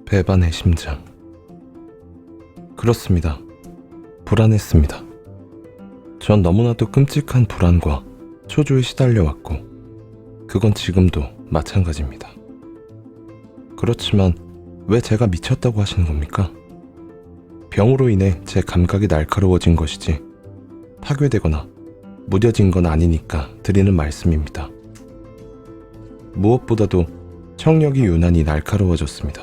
배반의 심장. 그렇습니다. 불안했습니다. 전 너무나도 끔찍한 불안과 초조에 시달려왔고 그건 지금도 마찬가지입니다. 그렇지만 왜 제가 미쳤다고 하시는 겁니까? 병으로 인해 제 감각이 날카로워진 것이지 파괴되거나 무뎌진 건 아니니까 드리는 말씀입니다. 무엇보다도 청력이 유난히 날카로워졌습니다.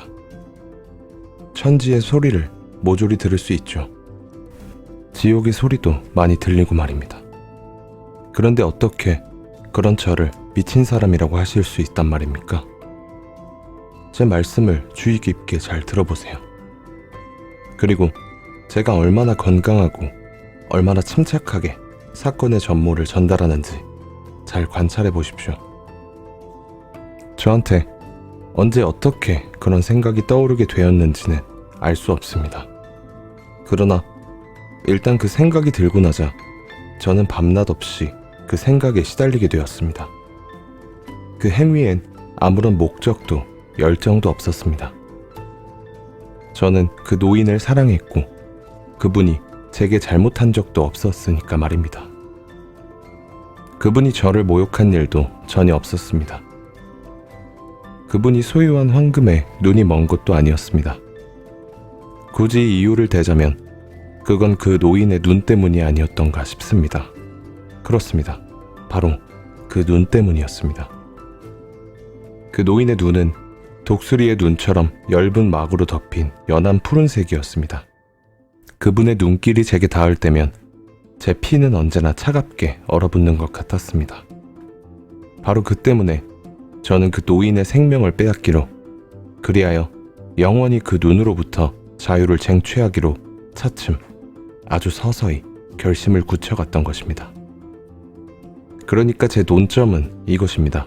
천지의 소리를 모조리 들을 수 있죠. 지옥의 소리도 많이 들리고 말입니다. 그런데 어떻게 그런 저를 미친 사람이라고 하실 수 있단 말입니까? 제 말씀을 주의 깊게 잘 들어보세요. 그리고 제가 얼마나 건강하고 얼마나 침착하게 사건의 전모를 전달하는지 잘 관찰해 보십시오. 저한테 언제 어떻게 그런 생각이 떠오르게 되었는지는 알 수 없습니다. 그러나 일단 그 생각이 들고 나자 저는 밤낮 없이 그 생각에 시달리게 되었습니다. 그 행위엔 아무런 목적도 열정도 없었습니다. 저는 그 노인을 사랑했고 그분이 제게 잘못한 적도 없었으니까 말입니다. 그분이 저를 모욕한 일도 전혀 없었습니다. 그분이 소유한 황금에 눈이 먼 것도 아니었습니다. 굳이 이유를 대자면 그건 그 노인의 눈 때문이 아니었던가 싶습니다. 그렇습니다. 바로 그 눈 때문이었습니다. 그 노인의 눈은 독수리의 눈처럼 엷은 막으로 덮인 연한 푸른색이었습니다. 그분의 눈길이 제게 닿을 때면 제 피는 언제나 차갑게 얼어붙는 것 같았습니다. 바로 그 때문에 저는 그 노인의 생명을 빼앗기로, 그리하여 영원히 그 눈으로부터 자유를 쟁취하기로 차츰 아주 서서히 결심을 굳혀갔던 것입니다. 그러니까 제 논점은 이것입니다.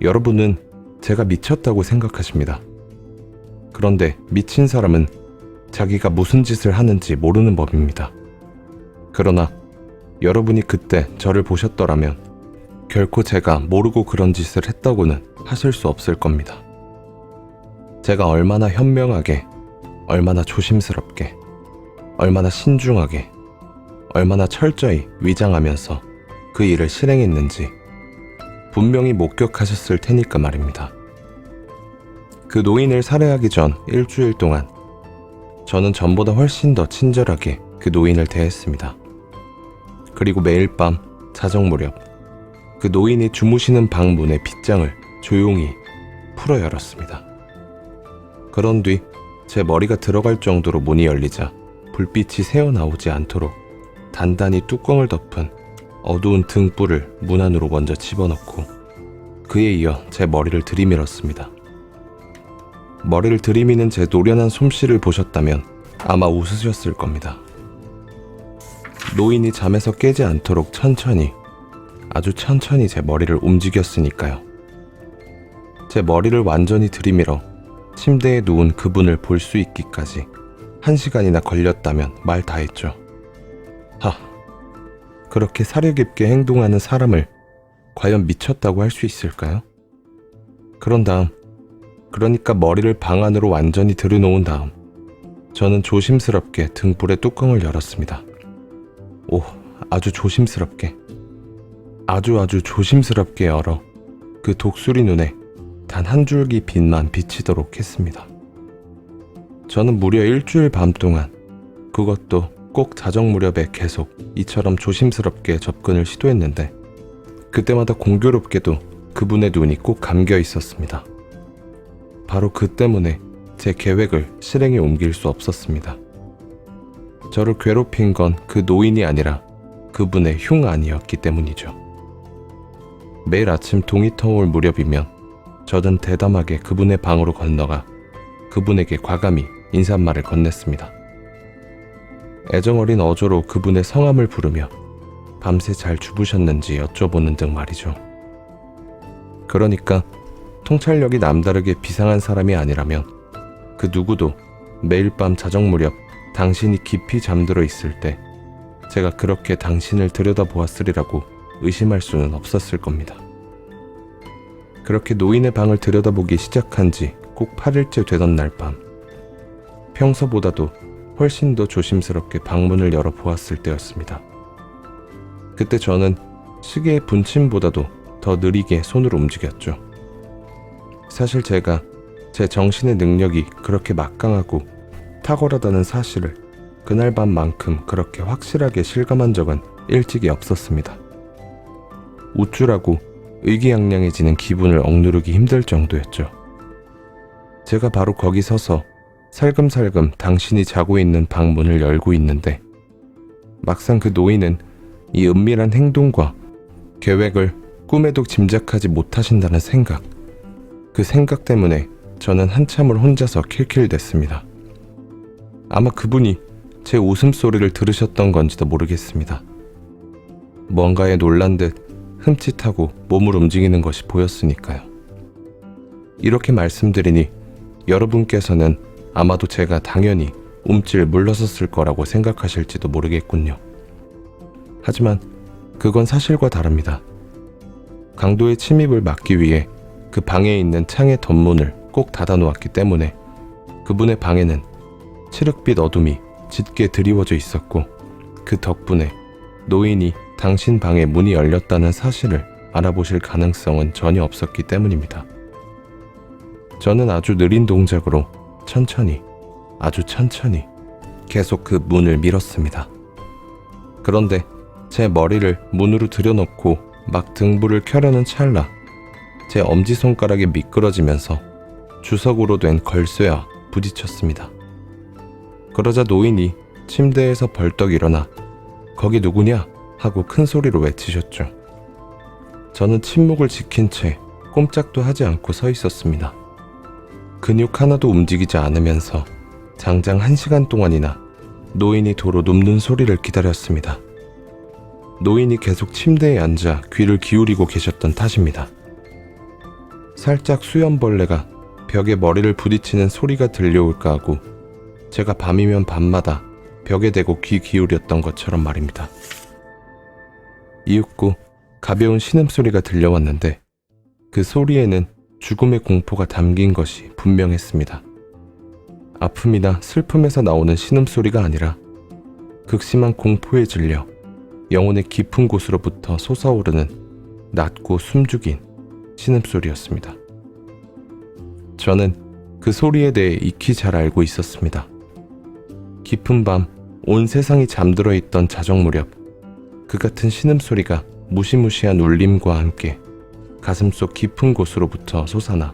여러분은 제가 미쳤다고 생각하십니다. 그런데 미친 사람은 자기가 무슨 짓을 하는지 모르는 법입니다. 그러나 여러분이 그때 저를 보셨더라면 결코 제가 모르고 그런 짓을 했다고는 하실 수 없을 겁니다. 제가 얼마나 현명하게, 얼마나 조심스럽게, 얼마나 신중하게, 얼마나 철저히 위장하면서 그 일을 실행했는지 분명히 목격하셨을 테니까 말입니다. 그 노인을 살해하기 전 일주일 동안 저는 전보다 훨씬 더 친절하게 그 노인을 대했습니다. 그리고 매일 밤 자정 무렵 그 노인이 주무시는 방 문의 빗장을 조용히 풀어 열었습니다. 그런 뒤 제 머리가 들어갈 정도로 문이 열리자 불빛이 새어나오지 않도록 단단히 뚜껑을 덮은 어두운 등불을 문 안으로 먼저 집어넣고 그에 이어 제 머리를 들이밀었습니다. 머리를 들이미는 제 노련한 솜씨를 보셨다면 아마 웃으셨을 겁니다. 노인이 잠에서 깨지 않도록 천천히, 아주 천천히 제 머리를 움직였으니까요. 제 머리를 완전히 들이밀어 침대에 누운 그분을 볼 수 있기까지 1시간이나 걸렸다면 말 다 했죠. 그렇게 사려 깊게 행동하는 사람을 과연 미쳤다고 할 수 있을까요? 그런 다음, 그러니까 머리를 방 안으로 완전히 들여놓은 다음 저는 조심스럽게 등불의 뚜껑을 열었습니다. 오, 아주 조심스럽게, 아주 조심스럽게 열어 그 독수리 눈에 단 한 줄기 빛만 비치도록 했습니다. 저는 무려 일주일 밤 동안, 그것도 꼭 자정 무렵에 계속 이처럼 조심스럽게 접근을 시도했는데 그때마다 공교롭게도 그분의 눈이 꼭 감겨 있었습니다. 바로 그 때문에 제 계획을 실행에 옮길 수 없었습니다. 저를 괴롭힌 건 그 노인이 아니라 그분의 흉안이었기 때문이죠. 매일 아침 동이 터올 무렵이면 저는 대담하게 그분의 방으로 건너가 그분에게 과감히 인사말을 건넸습니다. 애정어린 어조로 그분의 성함을 부르며 밤새 잘 주무셨는지 여쭤보는 등 말이죠. 그러니까 통찰력이 남다르게 비상한 사람이 아니라면 그 누구도 매일 밤 자정 무렵 당신이 깊이 잠들어 있을 때 제가 그렇게 당신을 들여다보았으리라고 의심할 수는 없었을 겁니다. 그렇게 노인의 방을 들여다보기 시작한 지 꼭 8일째 되던 날 밤, 평소보다도 훨씬 더 조심스럽게 방문을 열어보았을 때였습니다. 그때 저는 시계의 분침보다도 더 느리게 손을 움직였죠. 사실 제가 제 정신의 능력이 그렇게 막강하고 탁월하다는 사실을 그날 밤만큼 그렇게 확실하게 실감한 적은 일찍이 없었습니다. 우쭐하고 의기양양해지는 기분을 억누르기 힘들 정도였죠. 제가 바로 거기 서서 살금살금 당신이 자고 있는 방문을 열고 있는데 막상 그 노인은 이 은밀한 행동과 계획을 꿈에도 짐작하지 못하신다는 생각, 그 생각 때문에 저는 한참을 혼자서 킬킬댔습니다. 아마 그분이 제 웃음소리를 들으셨던 건지도 모르겠습니다. 뭔가에 놀란 듯 흠칫하고 몸을 움직이는 것이 보였으니까요. 이렇게 말씀드리니 여러분께서는 아마도 제가 당연히 움찔 물러섰을 거라고 생각하실지도 모르겠군요. 하지만 그건 사실과 다릅니다. 강도의 침입을 막기 위해 그 방에 있는 창의 덧문을 꼭 닫아놓았기 때문에 그분의 방에는 칠흑빛 어둠이 짙게 드리워져 있었고 그 덕분에 노인이 당신 방에 문이 열렸다는 사실을 알아보실 가능성은 전혀 없었기 때문입니다. 저는 아주 느린 동작으로 천천히, 아주 천천히 계속 그 문을 밀었습니다. 그런데 제 머리를 문으로 들여놓고 막 등불을 켜려는 찰나 제 엄지손가락이 미끄러지면서 주석으로 된 걸쇠와 부딪혔습니다. 그러자 노인이 침대에서 벌떡 일어나 "거기 누구냐?" 하고 큰 소리로 외치셨죠. 저는 침묵을 지킨 채 꼼짝도 하지 않고 서 있었습니다. 근육 하나도 움직이지 않으면서 장장 1시간 동안이나 노인이 도로 눕는 소리를 기다렸습니다. 노인이 계속 침대에 앉아 귀를 기울이고 계셨던 탓입니다. 살짝 수염벌레가 벽에 머리를 부딪히는 소리가 들려올까 하고 제가 밤이면 밤마다 벽에 대고 귀 기울였던 것처럼 말입니다. 이윽고 가벼운 신음소리가 들려왔는데 그 소리에는 죽음의 공포가 담긴 것이 분명했습니다. 아픔이나 슬픔에서 나오는 신음소리가 아니라 극심한 공포에 질려 영혼의 깊은 곳으로부터 솟아오르는 낮고 숨죽인 신음소리였습니다. 저는 그 소리에 대해 익히 잘 알고 있었습니다. 깊은 밤 온 세상이 잠들어 있던 자정 무렵 그 같은 신음소리가 무시무시한 울림과 함께 가슴속 깊은 곳으로부터 솟아나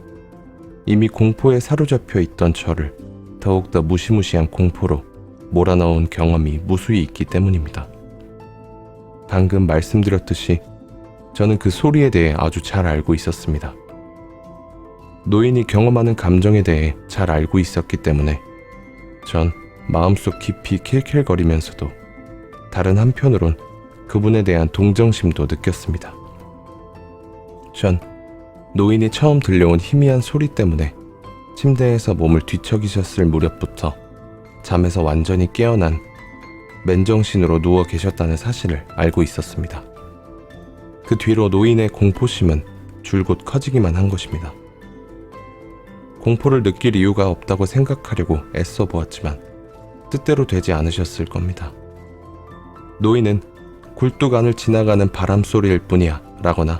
이미 공포에 사로잡혀 있던 저를 더욱더 무시무시한 공포로 몰아넣은 경험이 무수히 있기 때문입니다. 방금 말씀드렸듯이 저는 그 소리에 대해 아주 잘 알고 있었습니다. 노인이 경험하는 감정에 대해 잘 알고 있었기 때문에 전 마음속 깊이 킬킬거리면서도 다른 한편으론 그분에 대한 동정심도 느꼈습니다. 전 노인이 처음 들려온 희미한 소리 때문에 침대에서 몸을 뒤척이셨을 무렵부터 잠에서 완전히 깨어난 맨정신으로 누워 계셨다는 사실을 알고 있었습니다. 그 뒤로 노인의 공포심은 줄곧 커지기만 한 것입니다. 공포를 느낄 이유가 없다고 생각하려고 애써 보았지만 뜻대로 되지 않으셨을 겁니다. 노인은 굴뚝 안을 지나가는 바람 소리일 뿐이야 라거나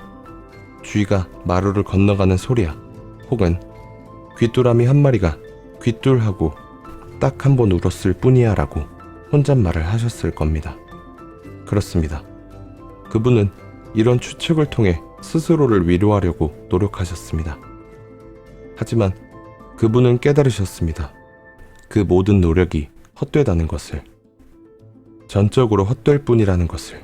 쥐가 마루를 건너가는 소리야 혹은 귀뚜라미 한 마리가 귀뚤하고 딱 한 번 울었을 뿐이야 라고 혼잣말을 하셨을 겁니다. 그렇습니다. 그분은 이런 추측을 통해 스스로를 위로하려고 노력하셨습니다. 하지만 그분은 깨달으셨습니다. 그 모든 노력이 헛되다는 것을, 전적으로 헛될 뿐이라는 것을.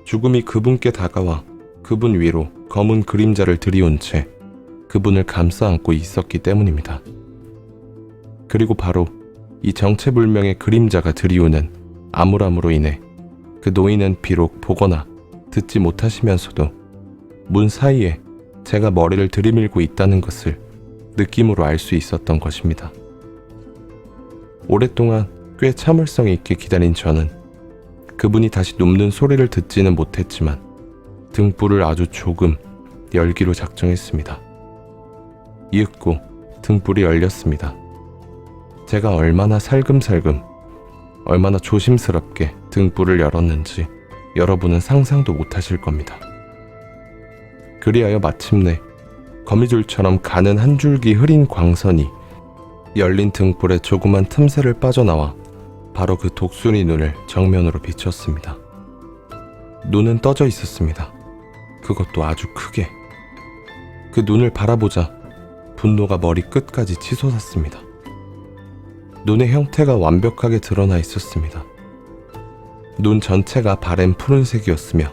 죽음이 그분께 다가와 그분 위로 검은 그림자를 들이온 채 그분을 감싸 안고 있었기 때문입니다. 그리고 바로 이 정체불명의 그림자가 들이오는 암울함으로 인해 그 노인은 비록 보거나 듣지 못하시면서도 문 사이에 제가 머리를 들이밀고 있다는 것을 느낌으로 알 수 있었던 것입니다. 오랫동안 꽤 참을성 있게 기다린 저는 그분이 다시 눕는 소리를 듣지는 못했지만 등불을 아주 조금 열기로 작정했습니다. 이윽고 등불이 열렸습니다. 제가 얼마나 살금살금, 얼마나 조심스럽게 등불을 열었는지 여러분은 상상도 못하실 겁니다. 그리하여 마침내 거미줄처럼 가는 한 줄기 흐린 광선이 열린 등불의 조그만 틈새를 빠져나와 바로 그 독수리 눈을 정면으로 비췄습니다. 눈은 떠져 있었습니다. 그것도 아주 크게. 그 눈을 바라보자 분노가 머리 끝까지 치솟았습니다. 눈의 형태가 완벽하게 드러나 있었습니다. 눈 전체가 바랜 푸른색이었으며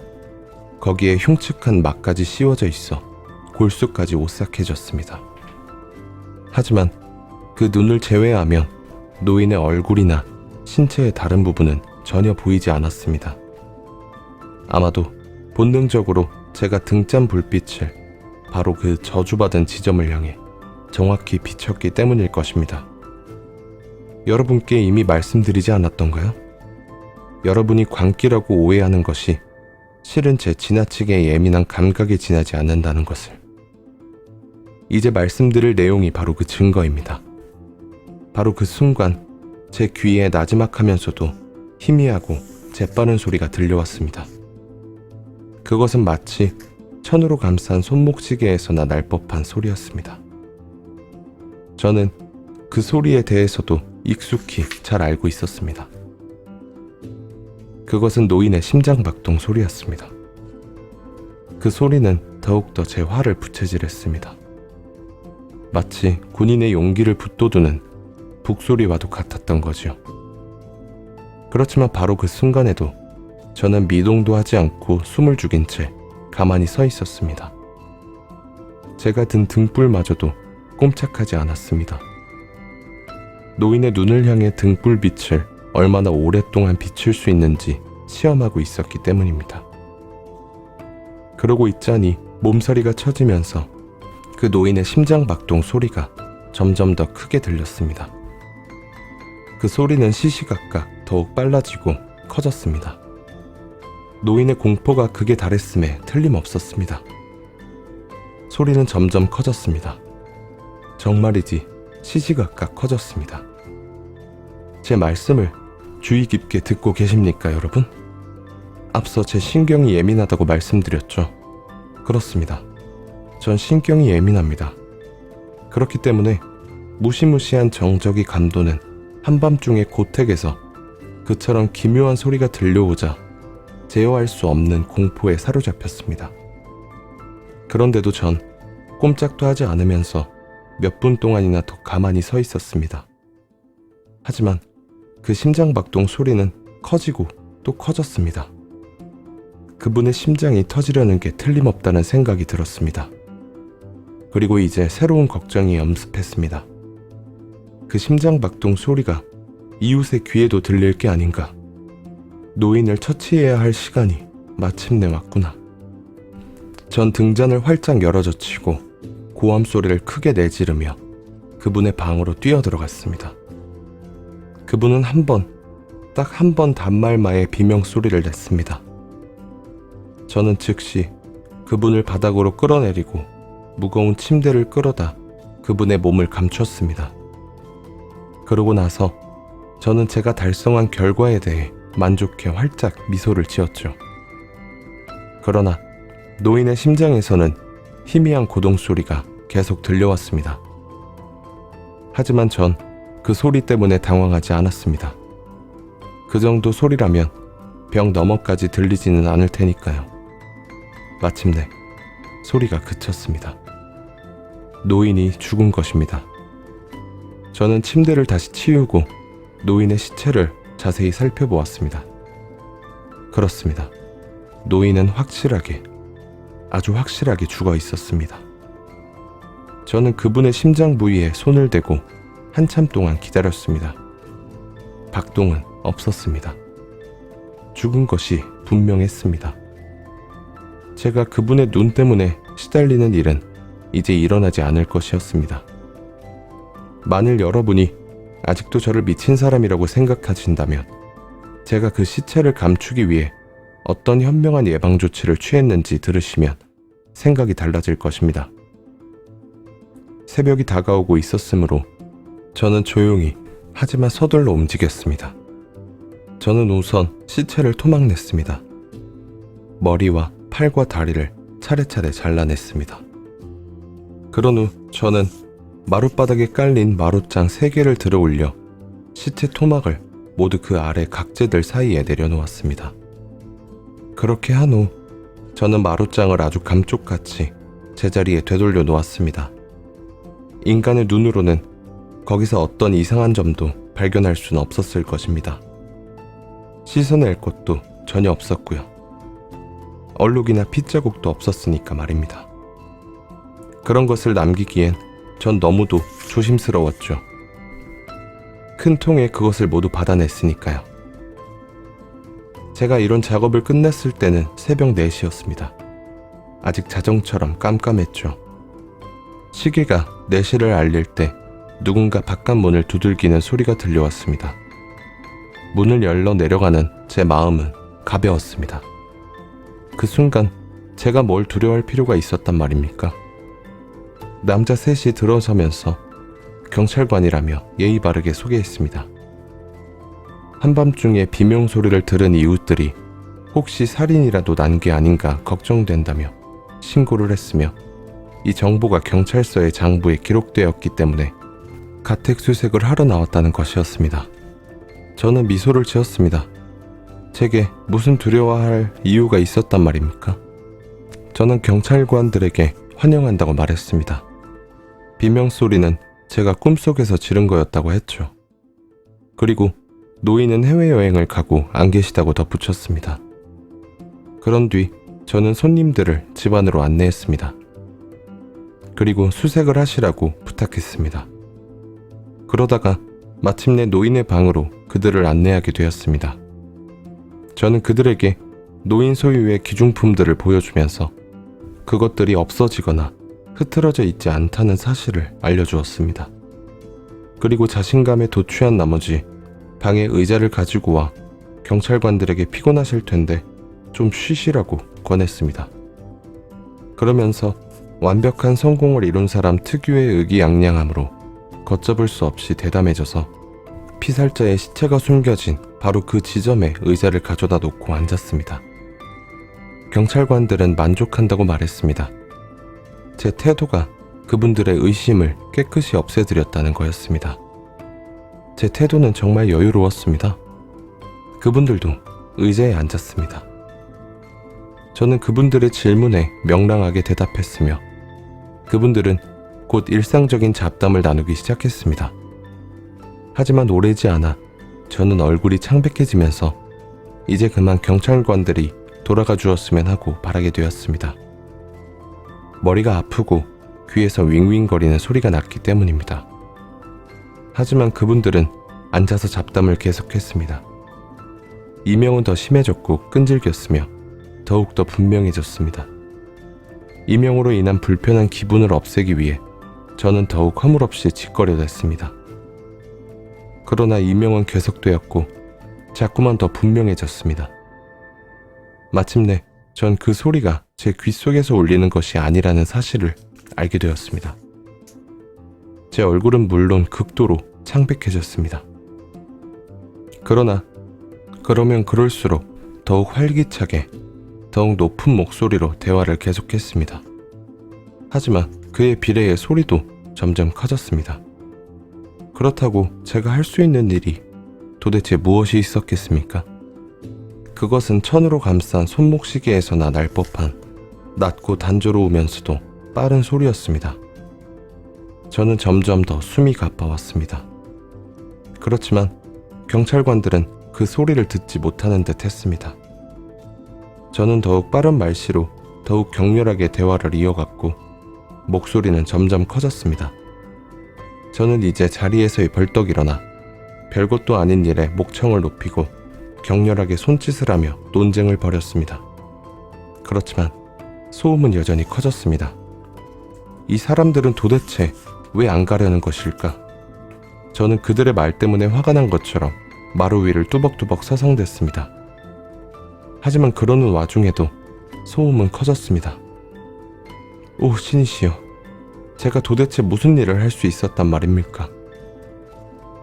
거기에 흉측한 막까지 씌워져 있어 골수까지 오싹해졌습니다. 하지만 그 눈을 제외하면 노인의 얼굴이나 신체의 다른 부분은 전혀 보이지 않았습니다. 아마도 본능적으로 제가 등잔 불빛을 바로 그 저주받은 지점을 향해 정확히 비췄기 때문일 것입니다. 여러분께 이미 말씀드리지 않았던가요? 여러분이 광기라고 오해하는 것이 실은 제 지나치게 예민한 감각에 지나지 않는다는 것을. 이제 말씀드릴 내용이 바로 그 증거입니다. 바로 그 순간 제 귀에 나지막하면서도 희미하고 재빠른 소리가 들려왔습니다. 그것은 마치 천으로 감싼 손목시계에서나 날 법한 소리였습니다. 저는 그 소리에 대해서도 익숙히 잘 알고 있었습니다. 그것은 노인의 심장박동 소리였습니다. 그 소리는 더욱더 제 화를 부채질했습니다. 마치 군인의 용기를 붙돋우는 북소리와도 같았던 거지요. 그렇지만 바로 그 순간에도 저는 미동도 하지 않고 숨을 죽인 채 가만히 서 있었습니다. 제가 든 등불마저도 꼼짝하지 않았습니다. 노인의 눈을 향해 등불빛을 얼마나 오랫동안 비출 수 있는지 시험하고 있었기 때문입니다. 그러고 있자니 몸서리가 쳐지면서 그 노인의 심장박동 소리가 점점 더 크게 들렸습니다. 그 소리는 시시각각 더욱 빨라지고 커졌습니다. 노인의 공포가 극에 달했음에 틀림없었습니다. 소리는 점점 커졌습니다. 정말이지 시시각각 커졌습니다. 제 말씀을 주의 깊게 듣고 계십니까, 여러분? 앞서 제 신경이 예민하다고 말씀드렸죠. 그렇습니다. 전 신경이 예민합니다. 그렇기 때문에 무시무시한 정적이 감도는 한밤중의 고택에서 그처럼 기묘한 소리가 들려오자 제어할 수 없는 공포에 사로잡혔습니다. 그런데도 전 꼼짝도 하지 않으면서 몇 분 동안이나 더 가만히 서 있었습니다. 하지만 그 심장박동 소리는 커지고 또 커졌습니다. 그분의 심장이 터지려는 게 틀림없다는 생각이 들었습니다. 그리고 이제 새로운 걱정이 엄습했습니다. 그 심장박동 소리가 이웃의 귀에도 들릴 게 아닌가. 노인을 처치해야 할 시간이 마침내 왔구나. 전 등잔을 활짝 열어젖히고 고함 소리를 크게 내지르며 그분의 방으로 뛰어들어갔습니다. 그분은 딱 한 번 단말마의 비명소리를 냈습니다. 저는 즉시 그분을 바닥으로 끌어내리고 무거운 침대를 끌어다 그분의 몸을 감췄습니다. 그러고 나서 저는 제가 달성한 결과에 대해 만족해 활짝 미소를 지었죠. 그러나 노인의 심장에서는 희미한 고동소리가 계속 들려왔습니다. 하지만 전 그 소리 때문에 당황하지 않았습니다. 그 정도 소리라면 벽 너머까지 들리지는 않을 테니까요. 마침내 소리가 그쳤습니다. 노인이 죽은 것입니다. 저는 침대를 다시 치우고 노인의 시체를 자세히 살펴보았습니다. 그렇습니다. 노인은 확실하게, 아주 확실하게 죽어 있었습니다. 저는 그분의 심장 부위에 손을 대고 한참 동안 기다렸습니다. 박동은 없었습니다. 죽은 것이 분명했습니다. 제가 그분의 눈 때문에 시달리는 일은 이제 일어나지 않을 것이었습니다. 만일 여러분이 아직도 저를 미친 사람이라고 생각하신다면 제가 그 시체를 감추기 위해 어떤 현명한 예방 조치를 취했는지 들으시면 생각이 달라질 것입니다. 새벽이 다가오고 있었으므로 저는 조용히 하지만 서둘러 움직였습니다. 저는 우선 시체를 토막냈습니다. 머리와 팔과 다리를 차례차례 잘라냈습니다. 그런 후 저는 마룻바닥에 깔린 마룻장 3개를 들어 올려 시체 토막을 모두 그 아래 각재들 사이에 내려놓았습니다. 그렇게 한 후 저는 마룻장을 아주 감쪽같이 제자리에 되돌려 놓았습니다. 인간의 눈으로는 거기서 어떤 이상한 점도 발견할 수는 없었을 것입니다. 씻어낼 것도 전혀 없었고요. 얼룩이나 핏자국도 없었으니까 말입니다. 그런 것을 남기기엔 전 너무도 조심스러웠죠. 큰 통에 그것을 모두 받아냈으니까요. 제가 이런 작업을 끝냈을 때는 새벽 4시였습니다. 아직 자정처럼 깜깜했죠. 시계가 4시를 알릴 때 누군가 바깥문을 두들기는 소리가 들려왔습니다. 문을 열러 내려가는 제 마음은 가벼웠습니다. 그 순간 제가 뭘 두려워할 필요가 있었단 말입니까? 남자 셋이 들어서면서 경찰관이라며 예의 바르게 소개했습니다. 한밤중에 비명소리를 들은 이웃들이 혹시 살인이라도 난 게 아닌가 걱정된다며 신고를 했으며 이 정보가 경찰서의 장부에 기록되었기 때문에 가택수색을 하러 나왔다는 것이었습니다. 저는 미소를 지었습니다. 제게 무슨 두려워할 이유가 있었단 말입니까? 저는 경찰관들에게 환영한다고 말했습니다. 비명소리는 제가 꿈속에서 지른 거였다고 했죠. 그리고 노인은 해외여행을 가고 안 계시다고 덧붙였습니다. 그런 뒤 저는 손님들을 집 안으로 안내했습니다. 그리고 수색을 하시라고 부탁했습니다. 그러다가 마침내 노인의 방으로 그들을 안내하게 되었습니다. 저는 그들에게 노인 소유의 기중품들을 보여주면서 그것들이 없어지거나 흐트러져 있지 않다는 사실을 알려주었습니다. 그리고 자신감에 도취한 나머지 방에 의자를 가지고 와 경찰관들에게 피곤하실 텐데 좀 쉬시라고 권했습니다. 그러면서 완벽한 성공을 이룬 사람 특유의 의기양양함으로 걷잡을 수 없이 대담해져서 피살자의 시체가 숨겨진 바로 그 지점에 의자를 가져다 놓고 앉았습니다. 경찰관들은 만족한다고 말했습니다. 제 태도가 그분들의 의심을 깨끗이 없애드렸다는 거였습니다. 제 태도는 정말 여유로웠습니다. 그분들도 의자에 앉았습니다. 저는 그분들의 질문에 명랑하게 대답했으며 그분들은 곧 일상적인 잡담을 나누기 시작했습니다. 하지만 오래지 않아 저는 얼굴이 창백해지면서 이제 그만 경찰관들이 돌아가 주었으면 하고 바라게 되었습니다. 머리가 아프고 귀에서 윙윙거리는 소리가 났기 때문입니다. 하지만 그분들은 앉아서 잡담을 계속했습니다. 이명은 더 심해졌고 끈질겼으며 더욱더 분명해졌습니다. 이명으로 인한 불편한 기분을 없애기 위해 저는 더욱 허물없이 짓거려댔습니다. 그러나 이명은 계속되었고 자꾸만 더 분명해졌습니다. 마침내 전 그 소리가 제 귓속에서 울리는 것이 아니라는 사실을 알게 되었습니다. 제 얼굴은 물론 극도로 창백해졌습니다. 그러면 그럴수록 더욱 활기차게 더욱 높은 목소리로 대화를 계속했습니다. 하지만 그에 비례해 소리도 점점 커졌습니다. 그렇다고 제가 할 수 있는 일이 도대체 무엇이 있었겠습니까? 그것은 천으로 감싼 손목시계에서나 날 법한 낮고 단조로우면서도 빠른 소리였습니다. 저는 점점 더 숨이 가빠왔습니다. 그렇지만 경찰관들은 그 소리를 듣지 못하는 듯 했습니다. 저는 더욱 빠른 말씨로 더욱 격렬하게 대화를 이어갔고 목소리는 점점 커졌습니다. 저는 이제 자리에서 벌떡 일어나 별것도 아닌 일에 목청을 높이고 격렬하게 손짓을 하며 논쟁을 벌였습니다. 그렇지만 소음은 여전히 커졌습니다. 이 사람들은 도대체 왜 안 가려는 것일까? 저는 그들의 말 때문에 화가 난 것처럼 마루 위를 뚜벅뚜벅 서성댔습니다. 하지만 그러는 와중에도 소음은 커졌습니다. 오 신이시여, 제가 도대체 무슨 일을 할 수 있었단 말입니까?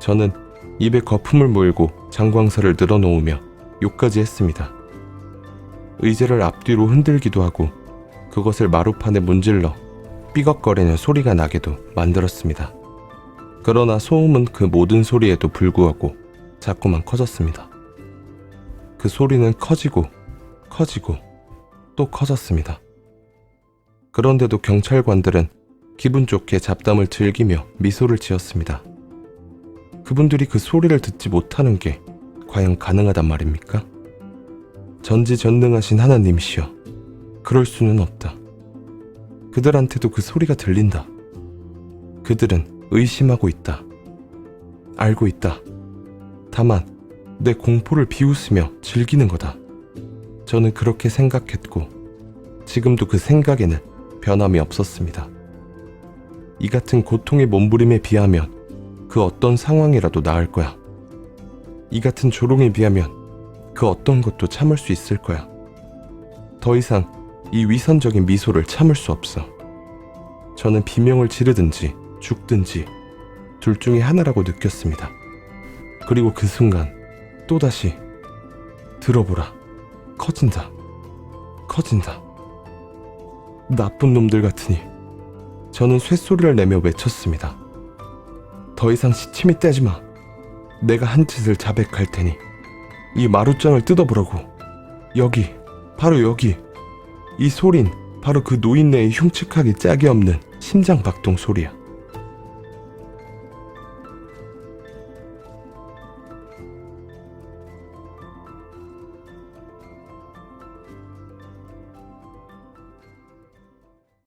저는 입에 거품을 물고 장광설을 늘어놓으며 욕까지 했습니다. 의자를 앞뒤로 흔들기도 하고 그것을 마루판에 문질러 삐걱거리는 소리가 나게도 만들었습니다. 그러나 소음은 그 모든 소리에도 불구하고 자꾸만 커졌습니다. 그 소리는 커지고 또 커졌습니다. 그런데도 경찰관들은 기분 좋게 잡담을 즐기며 미소를 지었습니다. 그분들이 그 소리를 듣지 못하는 게 과연 가능하단 말입니까? 전지전능하신 하나님이시여, 그럴 수는 없다. 그들한테도 그 소리가 들린다. 그들은 의심하고 있다. 알고 있다. 다만 내 공포를 비웃으며 즐기는 거다. 저는 그렇게 생각했고 지금도 그 생각에는 변함이 없었습니다. 이 같은 고통의 몸부림에 비하면 그 어떤 상황이라도 나을 거야. 이 같은 조롱에 비하면 그 어떤 것도 참을 수 있을 거야. 더 이상 이 위선적인 미소를 참을 수 없어. 저는 비명을 지르든지 죽든지 둘 중에 하나라고 느꼈습니다. 그리고 그 순간 또다시 들어보라. 커진다. 나쁜 놈들 같으니. 저는 쇳소리를 내며 외쳤습니다. 더 이상 시침이 떼지 마. 내가 한 짓을 자백할 테니 이 마루장을 뜯어보라고. 여기, 바로 여기. 이 소린 바로 그 노인네의 흉측하기 짝이 없는 심장박동 소리야.